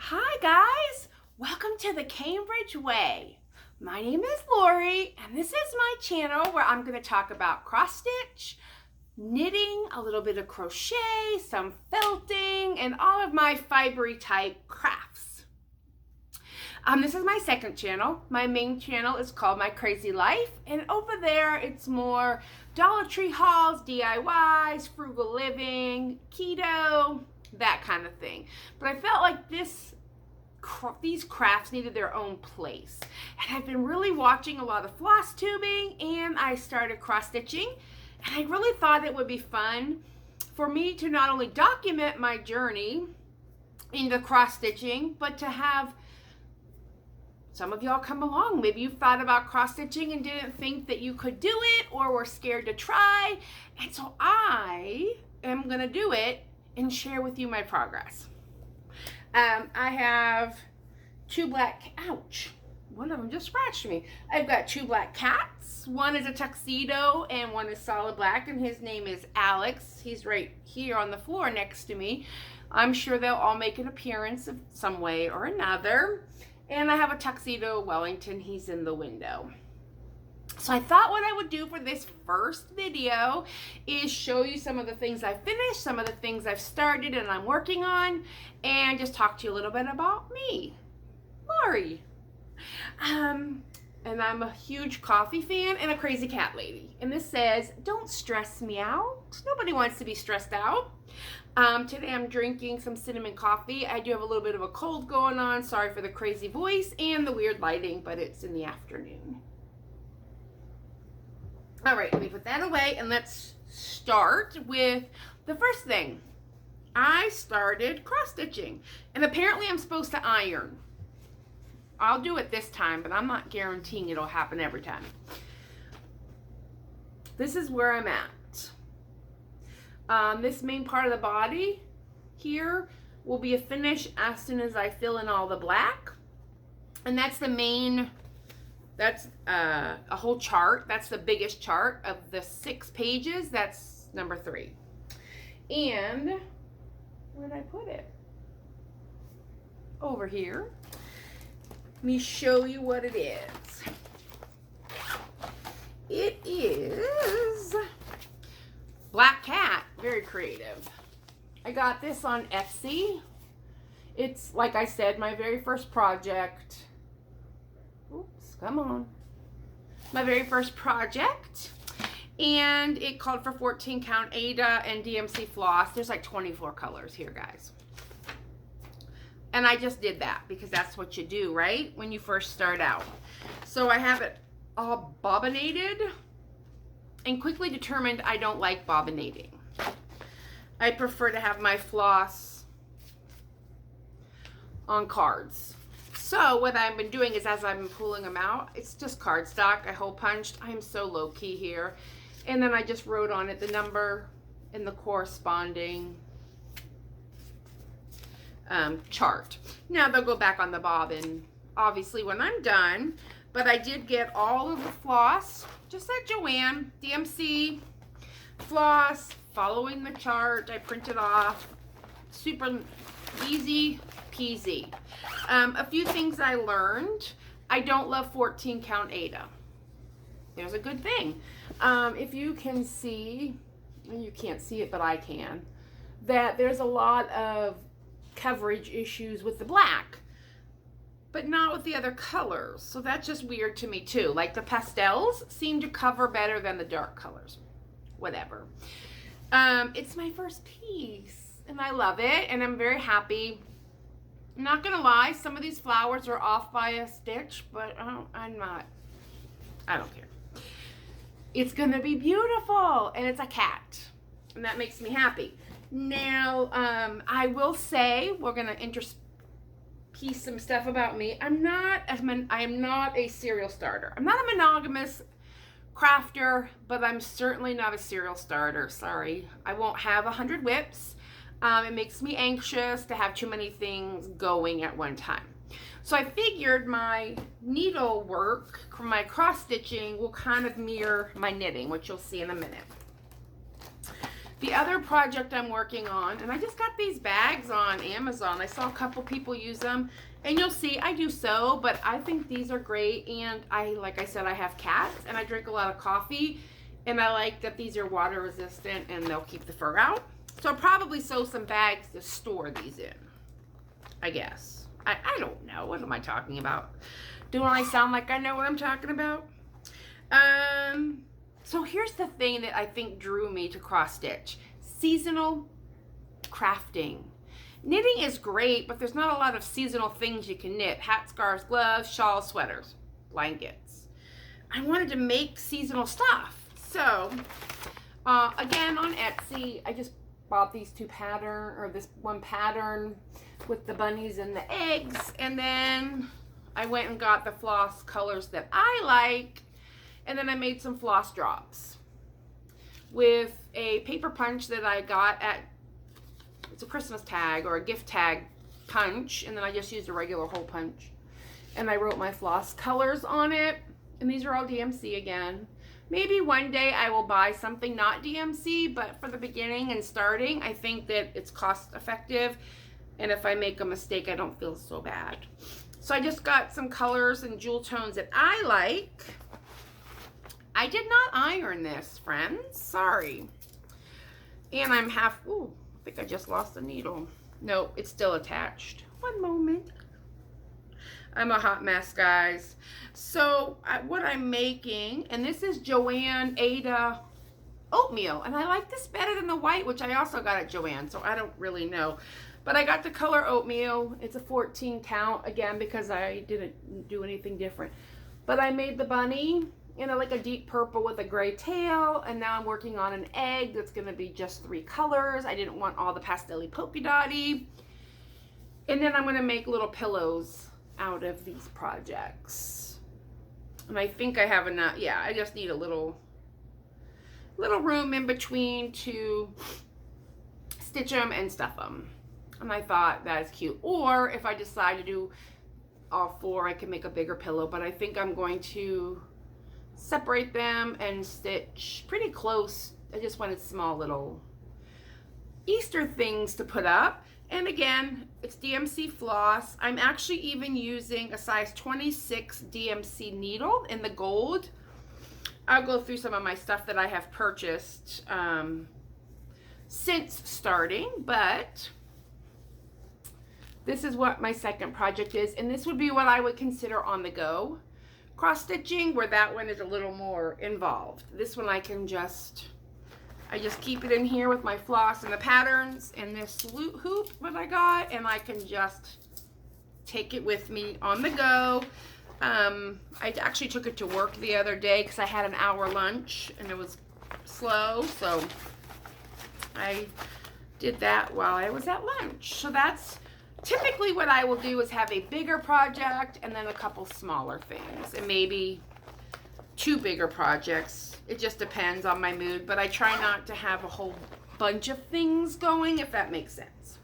Hi guys, welcome to the Cambridge Way. My name is Lori and this is my channel where I'm going to talk about cross stitch, knitting, a little bit of crochet, some felting, and all of my fibery type crafts. This is my second channel. My main channel is called My Crazy Life, and over there it's more Dollar Tree hauls, DIYs, frugal living, keto, that kind of thing. But I felt like these crafts needed their own place. And I've been really watching a lot of floss tubing, and I started cross stitching. And I really thought it would be fun for me to not only document my journey into cross stitching, but to have some of y'all come along. Maybe you thought about cross stitching and didn't think that you could do it or were scared to try. And so I am gonna do it and share with you my progress. I have two black, ouch, one of them just scratched me. I've got two black cats. One is a tuxedo and one is solid black, and his name is Alex. He's right here on the floor next to me. I'm sure they'll all make an appearance of some way or another. And I have a tuxedo Wellington. He's in the window. So I thought what I would do for this first video is show you some of the things I've finished, some of the things I've started and I'm working on, and just talk to you a little bit about me, Lori. And I'm a huge coffee fan and a crazy cat lady. And this says, don't stress me out. Nobody wants to be stressed out. Today I'm drinking some cinnamon coffee. I do have a little bit of a cold going on. Sorry for the crazy voice and the weird lighting, but it's in the afternoon. All right, let me put that away and let's start with the first thing. I started cross stitching, and apparently I'm supposed to iron. I'll do it this time, but I'm not guaranteeing it'll happen every time. This is where I'm at. This main part of the body here will be a finish as soon as I fill in all the black. And that's the main, that's a whole chart. That's the biggest chart of the 6 pages. That's number 3. And where did I put it? Over here. Let me show you what it is. It is Black Cat. Very creative. I got this on Etsy. It's, like I said, my very first project. Oops, come on. My very first project. And it called for 14 count Ada and DMC floss. There's like 24 colors here, guys. And I just did that because that's what you do, right? When you first start out. So I have it all bobbinated and quickly determined I don't like bobbinating. I prefer to have my floss on cards. So what I've been doing is as I've been pulling them out, it's just cardstock. I hole punched. I'm so low key here. And then I just wrote on it the number and the corresponding chart. Now they'll go back on the bobbin obviously when I'm done, but I did get all of the floss just like Joanne, DMC floss, following the chart. I printed off, super easy peasy. A few things I learned. I don't love 14 count Ada. There's a good thing. If you can see, and you can't see it but I can, that there's a lot of coverage issues with the black, but not with the other colors. So that's just weird to me too. Like the pastels seem to cover better than the dark colors. Whatever. It's my first piece and I love it and I'm very happy. I'm not gonna lie, some of these flowers are off by a stitch, but I don't care. It's gonna be beautiful and it's a cat and that makes me happy. Now, I will say, we're going to interpiece some stuff about me. I am not a serial starter. I'm not a monogamous crafter, but I'm certainly not a serial starter. Sorry. I won't have 100 whips. It makes me anxious to have too many things going at one time. So I figured my needle work from my cross stitching will kind of mirror my knitting, which you'll see in a minute. The other project I'm working on, and I just got these bags on Amazon. I saw a couple people use them, and you'll see I do sew, but I think these are great. And like I said, I have cats and I drink a lot of coffee, and I like that these are water resistant and they'll keep the fur out. So I'll probably sew some bags to store these in, I guess. I don't know. What am I talking about? Don't I sound like I know what I'm talking about? So here's the thing that I think drew me to cross stitch. Seasonal crafting. Knitting is great, but there's not a lot of seasonal things you can knit. Hats, scarves, gloves, shawls, sweaters, blankets. I wanted to make seasonal stuff. So, again, on Etsy, I just bought these this one pattern with the bunnies and the eggs. And then I went and got the floss colors that I like. And then I made some floss drops with a paper punch that I got at, it's a Christmas tag or a gift tag punch. And then I just used a regular hole punch. And I wrote my floss colors on it. And these are all DMC again. Maybe one day I will buy something not DMC, but for the beginning and starting, I think that it's cost effective. And if I make a mistake, I don't feel so bad. So I just got some colors and jewel tones that I like. I did not iron this, friends. Sorry. And I'm ooh, I think I just lost the needle. No, it's still attached. One moment. I'm a hot mess, guys. So what I'm making, and this is Joanne Ada oatmeal, and I like this better than the white, which I also got at Joanne, so I don't really know. But I got the color oatmeal. It's a 14 count, again, because I didn't do anything different. But I made the bunny in like a deep purple with a gray tail, and now I'm working on an egg that's going to be just 3 colors. I didn't want all the pastel-y polka dotty. And then I'm going to make little pillows out of these projects. And I think I have enough. Yeah, I just need a little room in between to stitch them and stuff them. And I thought that is cute. Or if I decide to do all 4, I can make a bigger pillow. But I think I'm going to separate them and stitch pretty close. I just wanted small little Easter things to put up. And again, it's DMC floss. I'm actually even using a size 26 DMC needle in the gold. I'll go through some of my stuff that I have purchased since starting, but this is what my second project is, and this would be what I would consider on the go cross stitching, where that one is a little more involved. This one I just keep it in here with my floss and the patterns and this hoop that I got, and I can just take it with me on the go. I actually took it to work the other day because I had an hour lunch and it was slow, so I did that while I was at lunch. So that's typically what I will do, is have a bigger project and then a couple smaller things, and maybe 2 bigger projects. It just depends on my mood, but I try not to have a whole bunch of things going, if that makes sense.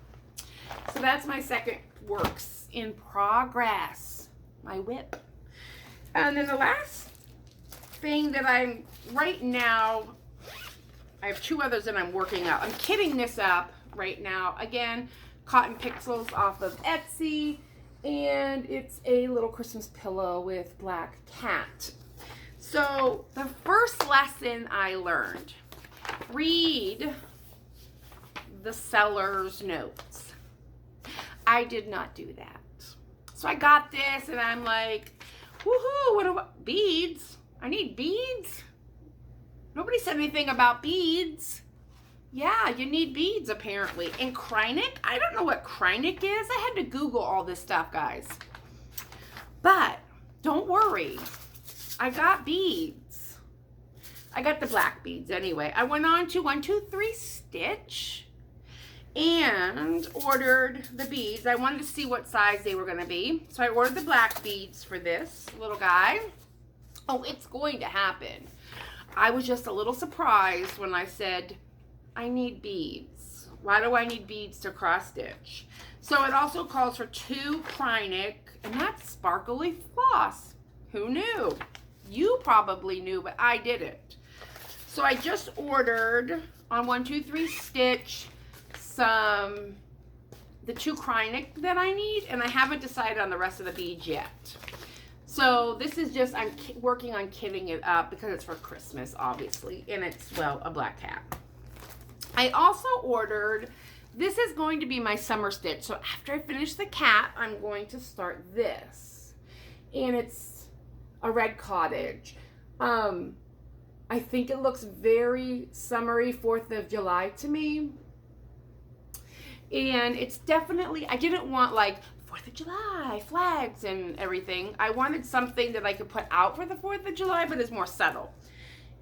So that's my second works in progress, my whip. And then the last thing that I'm right now, I have 2 others that I'm working out. I'm kitting this up right now. Again, Cotton Pixels off of Etsy, and it's a little Christmas pillow with black cat. So the first lesson I learned, read the seller's notes. I did not do that. So I got this and I'm like, woohoo, what about beads? I need beads? Nobody said anything about beads. Yeah, you need beads apparently. And Krynic, I don't know what Krynic is. I had to Google all this stuff, guys. But don't worry. I got beads. I got the black beads anyway. I went on to 123 Stitch and ordered the beads. I wanted to see what size they were going to be. So I ordered the black beads for this little guy. Oh, it's going to happen. I was just a little surprised when I said, I need beads. Why do I need beads to cross stitch? So it also calls for 2 Krynic, and that's sparkly floss. Who knew? You probably knew, but I didn't. So I just ordered on 123 Stitch the 2 Krynic that I need, and I haven't decided on the rest of the beads yet. So this is just, I'm working on kitting it up because it's for Christmas, obviously, and it's, well, a black cat. I also ordered, this is going to be my summer stitch. So after I finish the cat, I'm going to start this. And it's a red cottage. I think it looks very summery, 4th of July to me. And it's definitely, I didn't want like 4th of July, flags and everything. I wanted something that I could put out for the 4th of July, but is more subtle.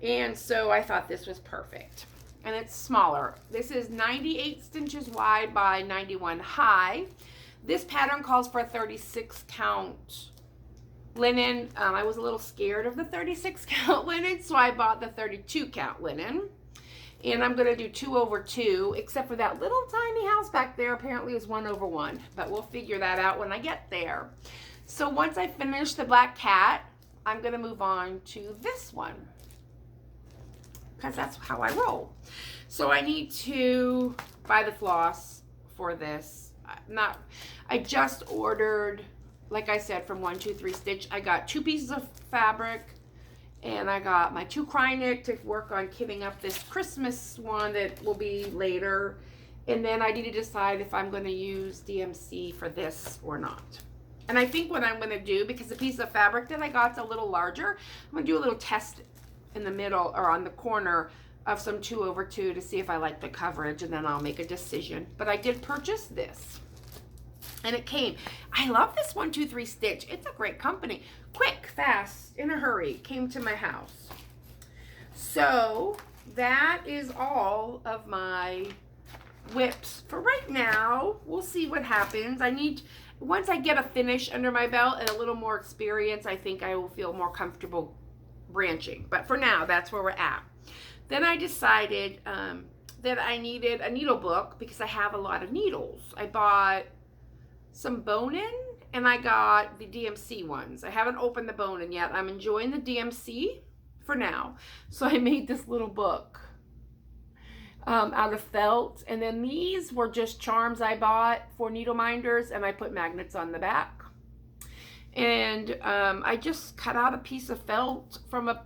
And so I thought this was perfect. And it's smaller. This is 98 inches wide by 91 high. This pattern calls for a 36 count linen. I was a little scared of the 36 count linen, so I bought the 32 count linen. And I'm going to do 2 over 2, except for that little tiny house back there apparently is 1 over 1. But we'll figure that out when I get there. So once I finish the black cat, I'm going to move on to this one, because that's how I roll. So I need to buy the floss for this. I just ordered, like I said, from 123 Stitch. I got 2 pieces of fabric, and I got my 2 Krynic to work on kitting up this Christmas one that will be later. And then I need to decide if I'm going to use DMC for this or not. And I think what I'm going to do, because the piece of fabric that I got is a little larger, I'm going to do a little test in the middle or on the corner of some 2 over 2 to see if I like the coverage, and then I'll make a decision. But I did purchase this, and it came. I love this 123 Stitch. It's a great company. Quick, fast, in a hurry, came to my house. So that is all of my whips for right now. We'll see what happens. Once I get a finish under my belt and a little more experience, I think I will feel more comfortable branching. But for now, that's where we're at. Then I decided that I needed a needle book because I have a lot of needles. I bought some bone-in, and I got the DMC ones. I haven't opened the bone-in yet. I'm enjoying the DMC for now. So I made this little book out of felt, and then these were just charms I bought for needle minders, and I put magnets on the back. And I just cut out a piece of felt from a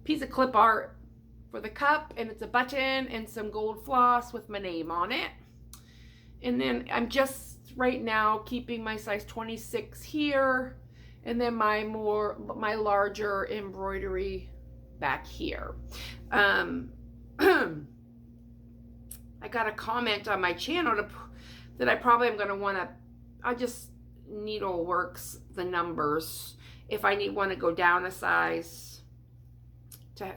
piece of clip art for the cup, and it's a button and some gold floss with my name on it. And then I'm just right now keeping my size 26 here, and then my larger embroidery back here. I got a comment on my channel that I probably am going to want to, I just needle works the numbers if I want to go down a size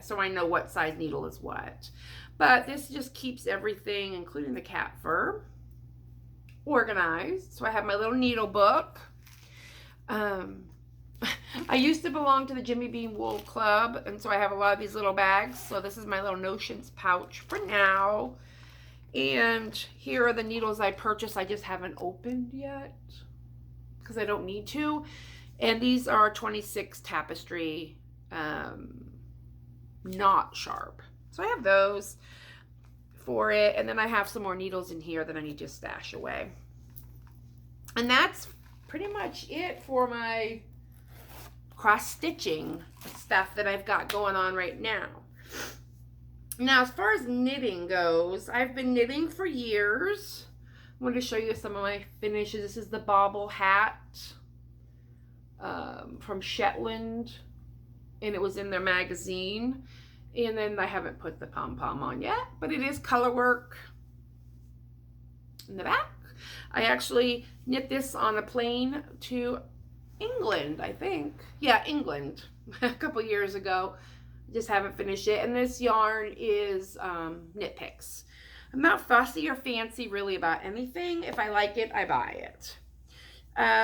so I know what size needle is what. But this just keeps everything, including the cat fur, organized. So I have my little needle book. I used to belong to the Jimmy Bean Wool Club, and so I have a lot of these little bags. So this is my little Notions pouch for now. And here are the needles I purchased. I just haven't opened yet because I don't need to. And these are 26 tapestry, not sharp. So I have those for it. And then I have some more needles in here that I need to stash away. And that's pretty much it for my cross stitching stuff that I've got going on right now. Now, as far as knitting goes, I've been knitting for years. I'm going to show you some of my finishes. This is the Bobble Hat from Shetland, and it was in their magazine. And then I haven't put the pom-pom on yet, but it is color work in the back. I actually knit this on a plane to England, I think. Yeah, England, a couple years ago. Just haven't finished it. And this yarn is Knit Picks. I'm not fussy or fancy really about anything. If I like it, I buy it.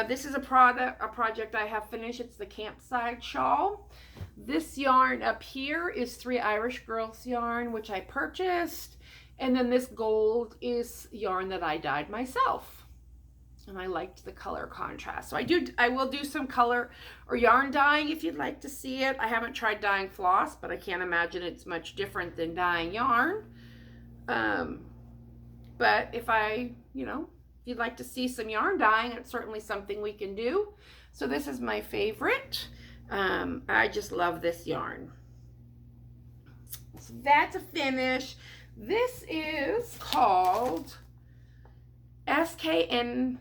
This is a project I have finished. It's the campsite shawl. This yarn up here is 3 Irish Girls yarn, which I purchased. And then this gold is yarn that I dyed myself. and I liked the color contrast. So I will do some color or yarn dyeing if you'd like to see it. I haven't tried dyeing floss, but I can't imagine it's much different than dyeing yarn. But if you'd like to see some yarn dyeing, it's certainly something we can do. So this is my favorite. I just love this yarn. So that's a finish. This is called SKN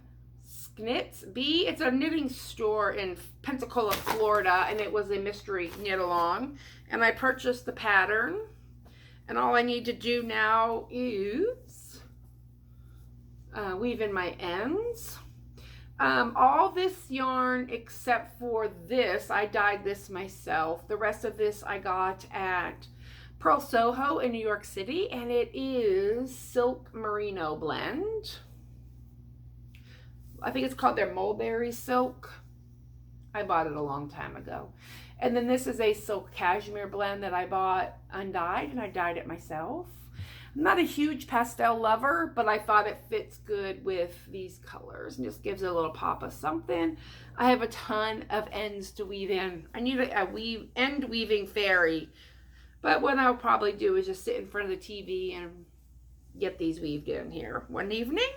Knits B. It's a knitting store in Pensacola, Florida, and it was a mystery knit along. And I purchased the pattern. And all I need to do now is weave in my ends. All this yarn except for this, I dyed this myself. The rest of this I got at Pearl Soho in New York City, and it is Silk Merino blend. I think it's called their Mulberry Silk. I bought it a long time ago. And then this is a silk cashmere blend that I bought undyed, and I dyed it myself. I'm not a huge pastel lover, but I thought it fits good with these colors and just gives it a little pop of something. I have a ton of ends to weave in. I need a end weaving fairy, but what I'll probably do is just sit in front of the TV and get these weaved in here one evening.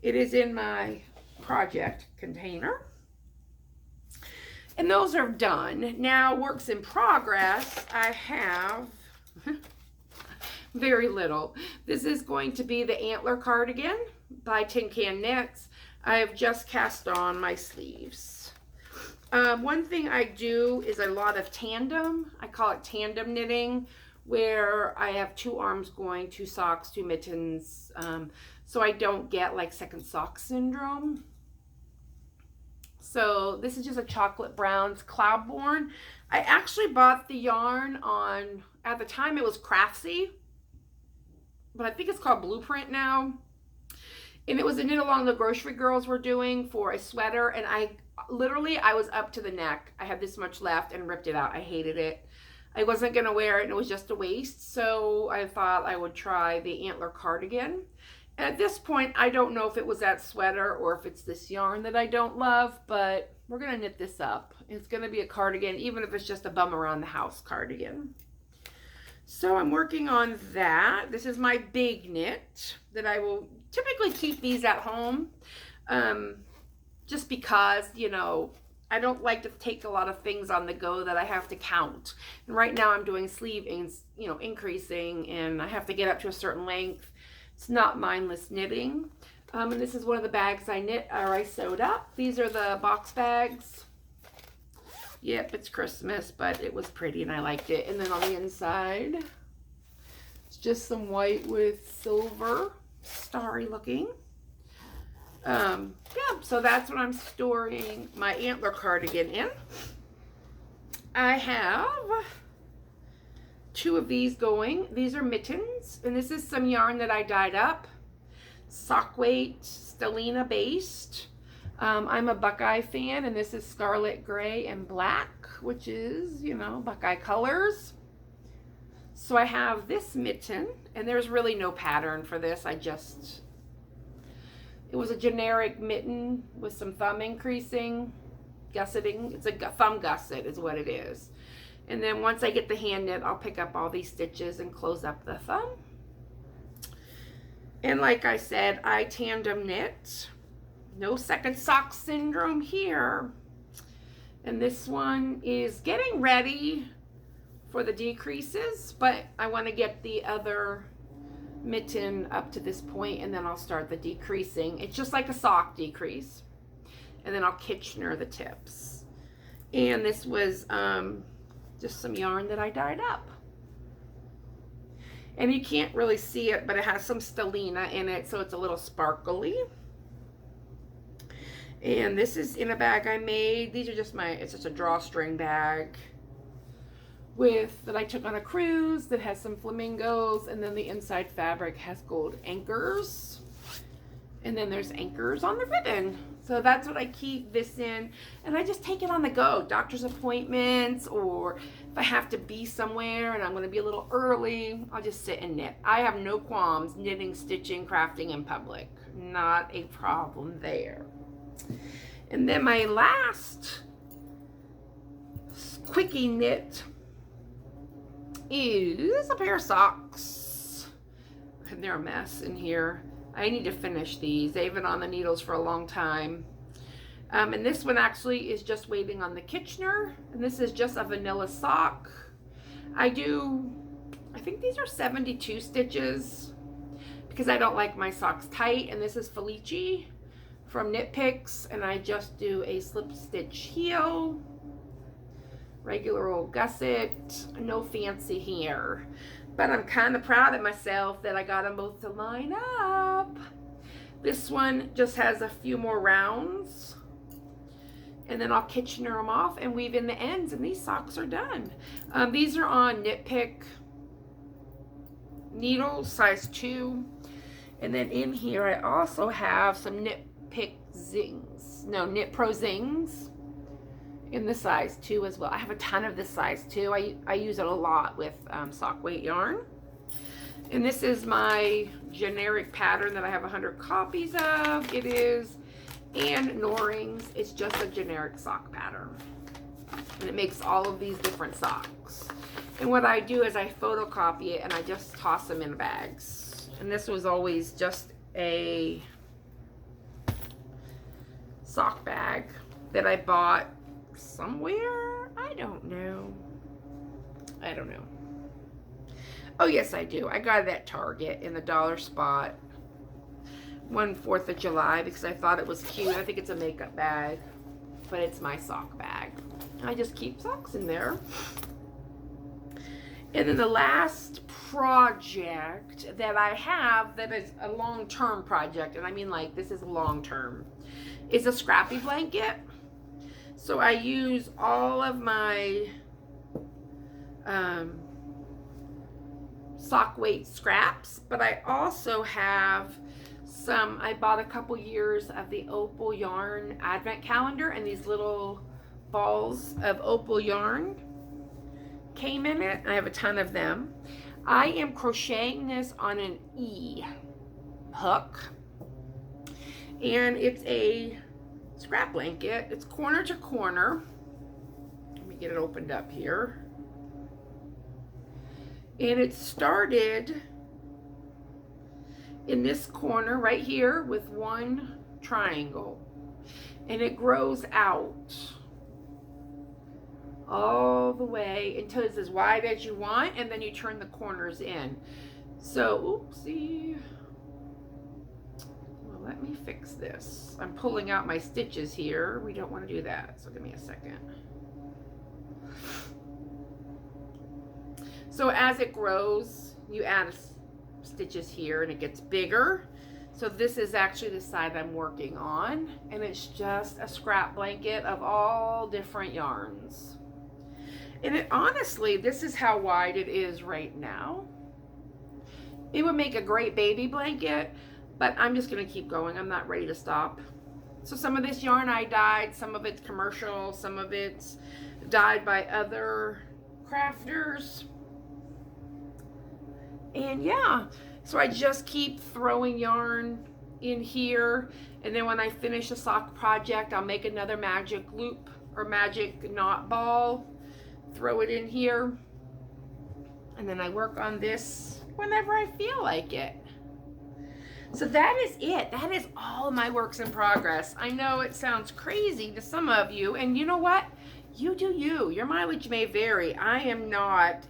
It is in my project container. And those are done. Now, works in progress, I have very little. This is going to be the Antler Cardigan by Tin Can Knits. I have just cast on my sleeves. One thing I do is a lot of tandem. I call it tandem knitting, where I have 2 arms going, 2 socks, 2 mittens, so I don't get like second sock syndrome. So this is just a chocolate browns Cloudborn. I actually bought the yarn on, at the time it was Craftsy, but I think it's called Blueprint now. And it was a knit along the grocery girls were doing for a sweater, and I was up to the neck. I had this much left and ripped it out. I hated it. I wasn't gonna wear it, and it was just a waste. So I thought I would try the Antler Cardigan. At this point, I don't know if it was that sweater or if it's this yarn that I don't love, but we're going to knit this up. It's going to be a cardigan, even if it's just a bum around the house cardigan. So I'm working on that. This is my big knit that I will typically keep these at home, just because, I don't like to take a lot of things on the go that I have to count. And right now I'm doing sleeve, increasing, and I have to get up to a certain length. It's not mindless knitting. And this is one of the bags I sewed up. These are the box bags. Yep, it's Christmas, but it was pretty and I liked it. And then on the inside, it's just some white with silver, starry looking. Yeah, so that's what I'm storing my Antler Cardigan in. I have 2 of these going. These are Mittens, and this is some yarn that I dyed up. Sock weight, Stellina based. I'm a Buckeye fan, and this is Scarlet Gray and Black, which is, Buckeye colors. So I have this mitten, and there's really no pattern for this. It was a generic mitten with some thumb increasing, gusseting. It's a thumb gusset is what it is. And then once I get the hand knit, I'll pick up all these stitches and close up the thumb. And like I said, I tandem knit. No second sock syndrome here. And this one is getting ready for the decreases, but I want to get the other mitten up to this point, and then I'll start the decreasing. It's just like a sock decrease. And then I'll Kitchener the tips. And this was just some yarn that I dyed up. And you can't really see it, but it has some Stellina in it, so it's a little sparkly. And this is in a bag I made. These are just it's just a drawstring bag that I took on a cruise that has some flamingos, and then the inside fabric has gold anchors. And then there's anchors on the ribbon. So that's what I keep this in. And I just take it on the go. Doctor's appointments, or if I have to be somewhere and I'm going to be a little early, I'll just sit and knit. I have no qualms knitting, stitching, crafting in public. not a problem there. And then my last quickie knit is a pair of socks. And they're a mess in here. I need to finish these. They've been on the needles for a long time. And this one actually is just waiting on the Kitchener. And this is just a vanilla sock. I think these are 72 stitches because I don't like my socks tight. And this is Felici from Knit Picks. And I just do a slip stitch heel. Regular old gusset. No fancy here. But I'm kind of proud of myself that I got them both to line up. This one just has a few more rounds. And then I'll Kitchener them off and weave in the ends, and these socks are done. These are on Knit Pick needles, size 2. And then in here I also have some Knit Pro Zings in the size 2 as well. I have a ton of this size 2. I use it a lot with sock weight yarn. And this is my generic pattern that I have 100 copies of. It is and Norings. It's just a generic sock pattern. And it makes all of these different socks. And what I do is I photocopy it and I just toss them in bags. And this was always just a sock bag that I bought somewhere. I don't know. Oh yes, I do. I got it at Target in the dollar spot. 4th of July because I thought it was cute. I think it's a makeup bag, but it's my sock bag. I just keep socks in there. And then the last project that I have that is a long-term project, and I mean like this is long-term, is a scrappy blanket. So I use all of my sock weight scraps, but I also have some, I bought a couple years of the Opal yarn advent calendar, and these little balls of Opal yarn came in it. I have a ton of them. I am crocheting this on an E hook, and it's a scrap blanket. It's corner to corner. Let me get it opened up here. And it started in this corner right here with one triangle, and it grows out all the way until it's as wide as you want, and then you turn the corners in. So, oopsie. Well, let me fix this. I'm pulling out my stitches here. We don't want to do that, so give me a second. So as it grows, you add stitches here and it gets bigger. So this is actually the side I'm working on, and it's just a scrap blanket of all different yarns. And honestly, this is how wide it is right now. It would make a great baby blanket, but I'm just gonna keep going. I'm not ready to stop. So some of this yarn I dyed, some of it's commercial, some of it's dyed by other crafters. And yeah, so I just keep throwing yarn in here, and then when I finish a sock project, I'll make another magic loop or magic knot ball, throw it in here, and then I work on this whenever I feel like it. So that is it. That is all of my works in progress. I know it sounds crazy to some of you, and you know what? You do you. Your mileage may vary. I am not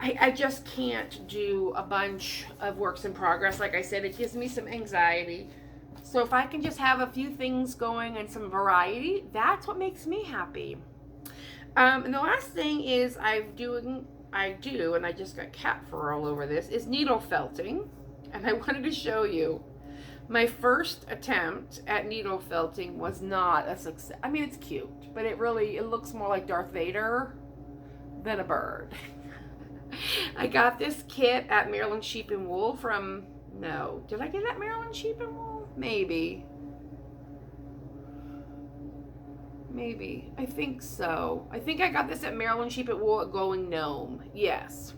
I just can't do a bunch of works in progress. Like I said, it gives me some anxiety. So if I can just have a few things going and some variety, that's what makes me happy. And the last thing is and I just got cat fur all over this, is needle felting. And I wanted to show you my first attempt at needle felting was not a success. I mean, it's cute, but it looks more like Darth Vader than a bird. I got this kit at Maryland Sheep and Wool did I get it at Maryland Sheep and Wool? Maybe. I think so. I think I got this at Maryland Sheep and Wool at Glowing Gnome. Yes.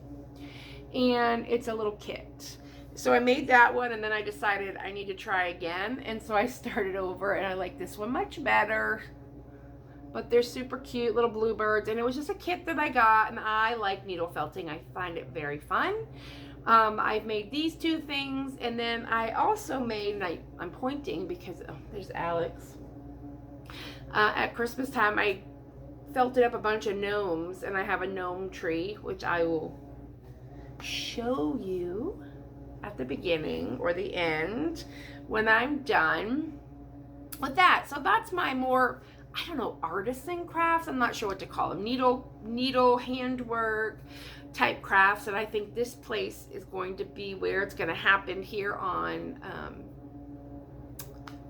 And it's a little kit. So I made that one, and then I decided I need to try again, and so I started over, and I like this one much better. But they're super cute little bluebirds, and it was just a kit that I got, and I like needle felting. I find it very fun. I've made these two things, and then I also made, and I'm pointing because there's Alex. At Christmas time, I felted up a bunch of gnomes, and I have a gnome tree, which I will show you at the beginning or the end when I'm done with that. So that's my more, I don't know, artisan crafts. I'm not sure what to call them. Needle handwork type crafts. And I think this place is going to be where it's going to happen here on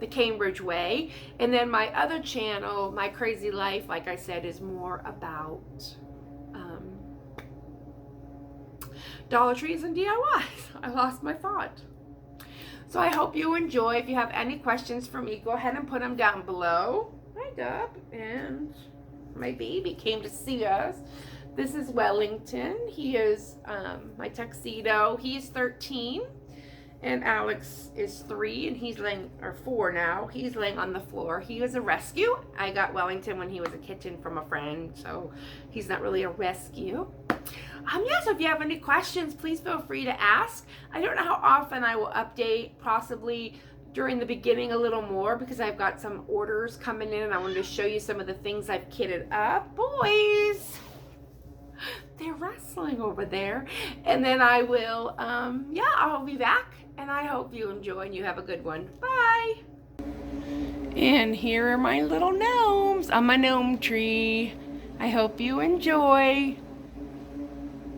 the Cambridge Way. And then my other channel, My Crazy Life, like I said, is more about Dollar Trees and DIYs. I lost my thought. So I hope you enjoy. If you have any questions for me, go ahead and put them down below. Hi, Dub. And my baby came to see us. This is Wellington. He is my tuxedo. He is 13. And Alex is 3, and he's laying, or 4 now. He's laying on the floor. He was a rescue. I got Wellington when he was a kitten from a friend, so he's not really a rescue. Yeah, so if you have any questions, please feel free to ask. I don't know how often I will update, possibly during the beginning a little more, because I've got some orders coming in, and I wanted to show you some of the things I've kitted up. Boys! They're wrestling over there. And then I will, yeah, I'll be back, and I hope you enjoy and you have a good one. Bye! And here are my little gnomes on my gnome tree. I hope you enjoy.